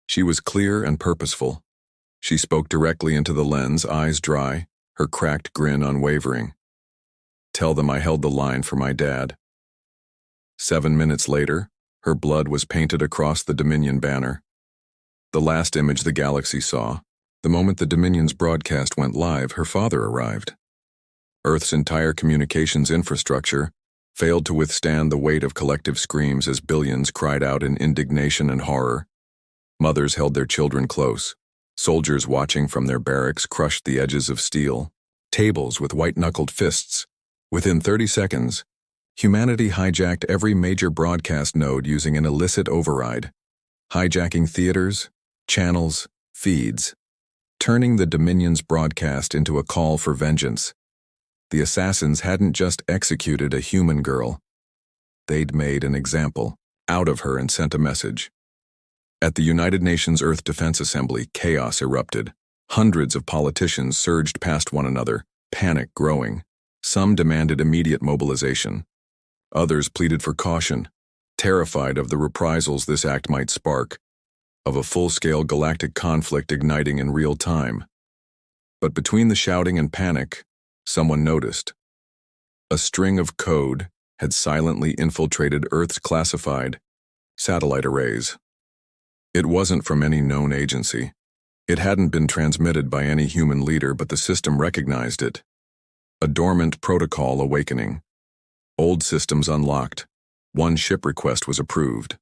She was clear and purposeful. She spoke directly into the lens, eyes dry, her cracked grin unwavering. "Tell them I held the line for my dad." 7 minutes later, her blood was painted across the Dominion banner. The last image the galaxy saw, the moment the Dominion's broadcast went live, her father arrived. Earth's entire communications infrastructure failed to withstand the weight of collective screams as billions cried out in indignation and horror. Mothers held their children close. Soldiers watching from their barracks crushed the edges of steel. Tables with white-knuckled fists. Within 30 seconds, humanity hijacked every major broadcast node using an illicit override, hijacking theaters, channels, feeds, turning the Dominion's broadcast into a call for vengeance. The assassins hadn't just executed a human girl. They'd made an example out of her and sent a message. At the United Nations Earth Defense Assembly, chaos erupted. Hundreds of politicians surged past one another, panic growing. Some demanded immediate mobilization. Others pleaded for caution, terrified of the reprisals this act might spark, of a full-scale galactic conflict igniting in real time. But between the shouting and panic, someone noticed. A string of code had silently infiltrated Earth's classified satellite arrays. It wasn't from any known agency. It hadn't been transmitted by any human leader, but the system recognized it. A dormant protocol awakening. Old systems unlocked. One ship request was approved.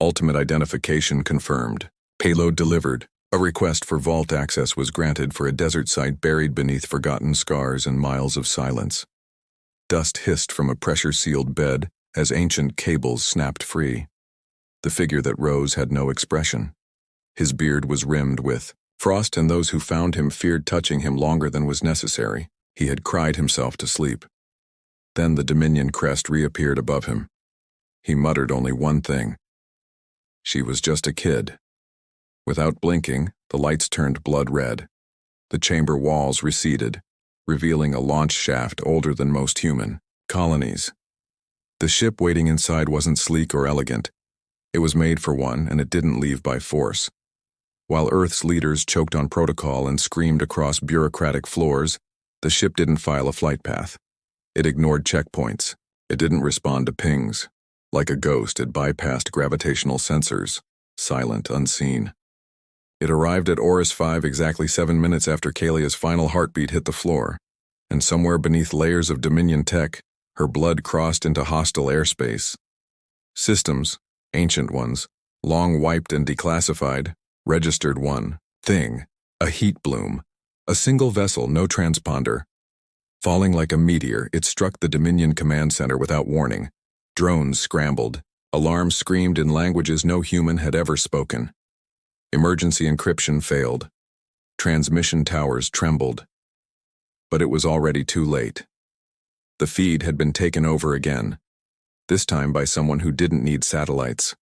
Ultimate identification confirmed. Payload delivered. A request for vault access was granted for a desert site buried beneath forgotten scars and miles of silence. Dust hissed from a pressure-sealed bed as ancient cables snapped free. The figure that rose had no expression. His beard was rimmed with frost, and those who found him feared touching him longer than was necessary. He had cried himself to sleep. Then the Dominion crest reappeared above him. He muttered only one thing. She was just a kid. Without blinking, the lights turned blood red. The chamber walls receded, revealing a launch shaft older than most human colonies. The ship waiting inside wasn't sleek or elegant. It was made for one, and it didn't leave by force. While Earth's leaders choked on protocol and screamed across bureaucratic floors, the ship didn't file a flight path. It ignored checkpoints. It didn't respond to pings. Like a ghost, it bypassed gravitational sensors, silent, unseen. It arrived at Oris 5 exactly 7 minutes after Kalia's final heartbeat hit the floor, and somewhere beneath layers of Dominion tech, her blood crossed into hostile airspace. Systems, ancient ones, long wiped and declassified, registered one thing, a heat bloom, a single vessel, no transponder. Falling like a meteor, it struck the Dominion command center without warning. Drones scrambled. Alarms screamed in languages no human had ever spoken. Emergency encryption failed. Transmission towers trembled. But it was already too late. The feed had been taken over again, this time by someone who didn't need satellites.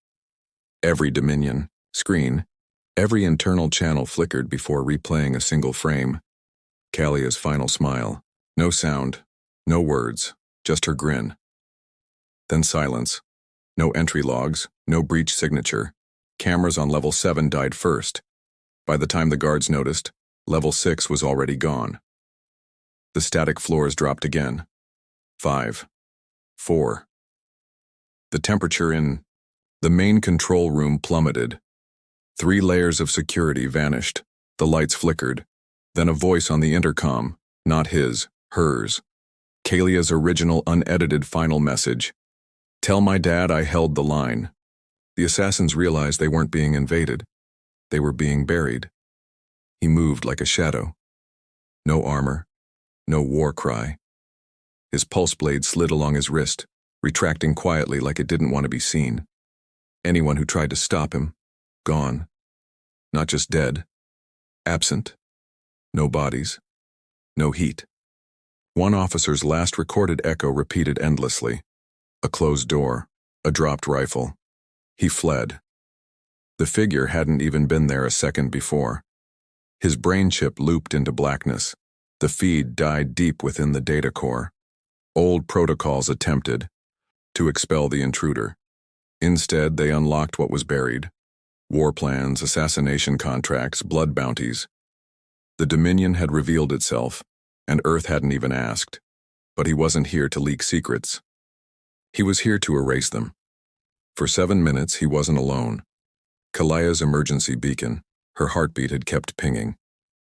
Every Dominion screen, every internal channel flickered before replaying a single frame. Kalia's final smile. No sound, no words, just her grin. Then silence. No entry logs, no breach signature. Cameras on level 7 died first. By the time the guards noticed, level 6 was already gone. The static floors dropped again. 5. 4. The temperature in the main control room plummeted. 3 layers of security vanished. The lights flickered. Then a voice on the intercom, not his, hers. Kalia's original unedited final message. "Tell my dad I held the line." The assassins realized they weren't being invaded. They were being buried. He moved like a shadow. No armor, no war cry. His pulse blade slid along his wrist, retracting quietly like it didn't want to be seen. Anyone who tried to stop him, gone. Not just dead, absent. No bodies, no heat. One officer's last recorded echo repeated endlessly. A closed door, a dropped rifle. He fled. The figure hadn't even been there a second before. His brain chip looped into blackness. The feed died deep within the data core. Old protocols attempted to expel the intruder. Instead, they unlocked what was buried. War plans, assassination contracts, blood bounties. The Dominion had revealed itself, and Earth hadn't even asked. But he wasn't here to leak secrets. He was here to erase them. For 7 minutes, he wasn't alone. Kalia's emergency beacon, her heartbeat had kept pinging.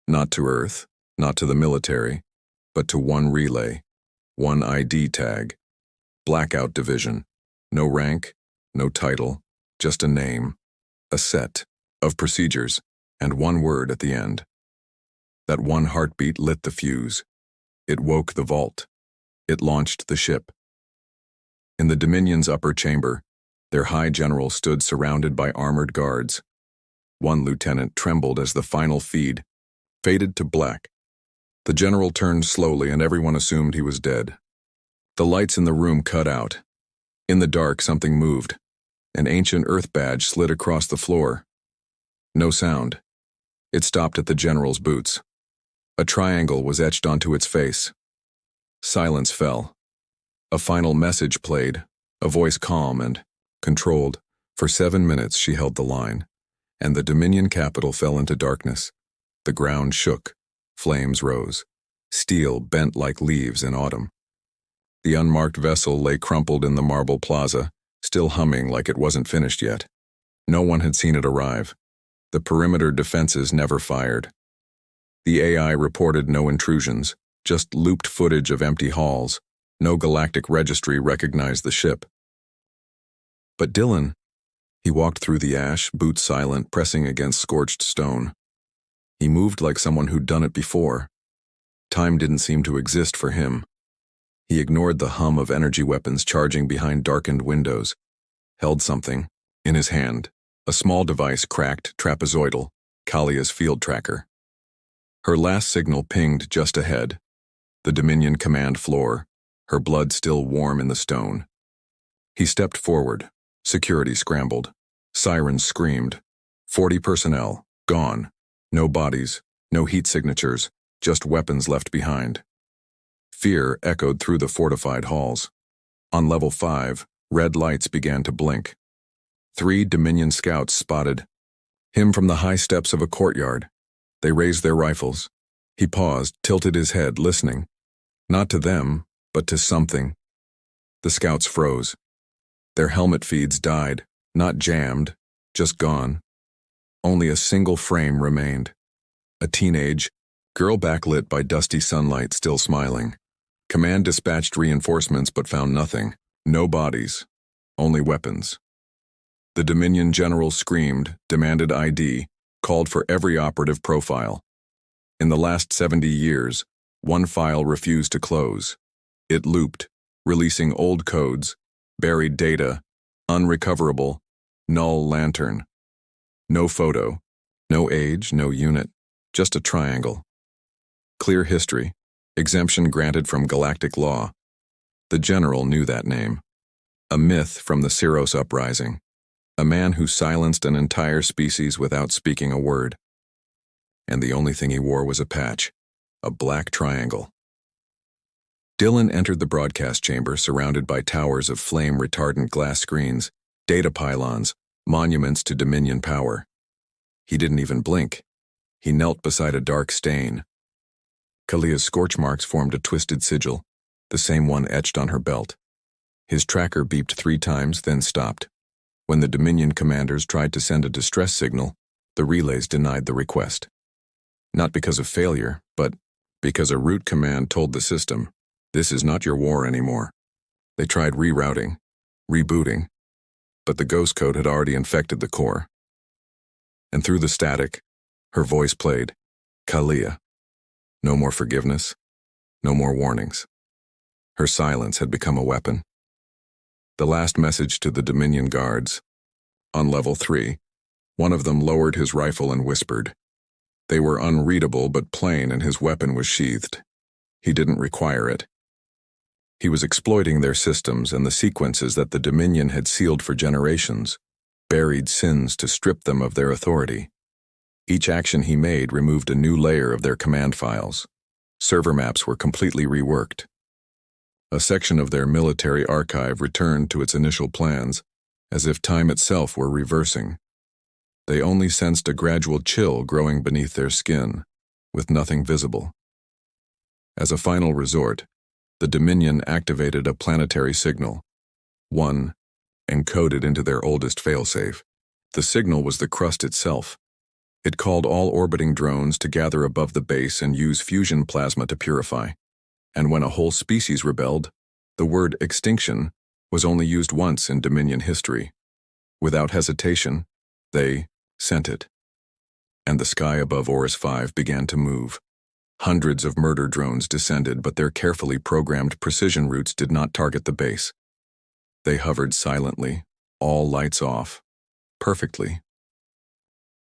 Not to Earth, not to the military, but to one relay, one ID tag. Blackout Division. No rank, no title, just a name, a set of procedures, and one word at the end. That one heartbeat lit the fuse. It woke the vault. It launched the ship. In the Dominion's upper chamber, their high general stood surrounded by armored guards. One lieutenant trembled as the final feed faded to black. The general turned slowly and everyone assumed he was dead. The lights in the room cut out. In the dark, something moved. An ancient Earth badge slid across the floor. No sound. It stopped at the general's boots. A triangle was etched onto its face. Silence fell. A final message played, a voice calm and controlled. For 7 minutes she held the line, and the Dominion capital fell into darkness. The ground shook. Flames rose. Steel bent like leaves in autumn. The unmarked vessel lay crumpled in the marble plaza, still humming like it wasn't finished yet. No one had seen it arrive. The perimeter defenses never fired. The AI reported no intrusions, just looped footage of empty halls. No galactic registry recognized the ship. But Dylan, he walked through the ash, boots silent, pressing against scorched stone. He moved like someone who'd done it before. Time didn't seem to exist for him. He ignored the hum of energy weapons charging behind darkened windows, held something in his hand, a small device cracked, trapezoidal, Kalia's field tracker. Her last signal pinged just ahead, the Dominion command floor, her blood still warm in the stone. He stepped forward. Security scrambled. Sirens screamed. 40 personnel, gone. No bodies, no heat signatures, just weapons left behind. Fear echoed through the fortified halls. On level 5, red lights began to blink. 3 Dominion scouts spotted him from the high steps of a courtyard. They raised their rifles. He paused, tilted his head, listening. Not to them, but to something. The scouts froze. Their helmet feeds died, not jammed, just gone. Only a single frame remained. A teenage girl backlit by dusty sunlight, still smiling. Command dispatched reinforcements but found nothing. No bodies, only weapons. The Dominion general screamed, demanded ID, called for every operative profile. In the last 70 years, one file refused to close. It looped, releasing old codes, buried data, unrecoverable, null lantern. No photo, no age, no unit, just a triangle. Clear history, exemption granted from galactic law. The general knew that name. A myth from the Syros uprising. A man who silenced an entire species without speaking a word. And the only thing he wore was a patch, a black triangle. Dylan entered the broadcast chamber surrounded by towers of flame-retardant glass screens, data pylons, monuments to Dominion power. He didn't even blink. He knelt beside a dark stain. Kalia's scorch marks formed a twisted sigil, the same one etched on her belt. His tracker beeped 3 times, then stopped. When the Dominion commanders tried to send a distress signal, the relays denied the request. Not because of failure, but because a root command told the system, "This is not your war anymore." They tried rerouting, rebooting, but the ghost code had already infected the core. And through the static, her voice played, "Kalia." No more forgiveness, no more warnings. Her silence had become a weapon. The last message to the Dominion guards. On level 3, one of them lowered his rifle and whispered. They were unreadable but plain, and his weapon was sheathed. He didn't require it. He was exploiting their systems and the sequences that the Dominion had sealed for generations, buried sins to strip them of their authority. Each action he made removed a new layer of their command files. Server maps were completely reworked. A section of their military archive returned to its initial plans, as if time itself were reversing. They only sensed a gradual chill growing beneath their skin, with nothing visible. As a final resort, the Dominion activated a planetary signal, one encoded into their oldest failsafe. The signal was the crust itself. It called all orbiting drones to gather above the base and use fusion plasma to purify. And when a whole species rebelled, the word extinction was only used once in Dominion history. Without hesitation, they sent it. And the sky above Oris 5 began to move. Hundreds of murder drones descended, but their carefully programmed precision routes did not target the base. They hovered silently, all lights off, perfectly,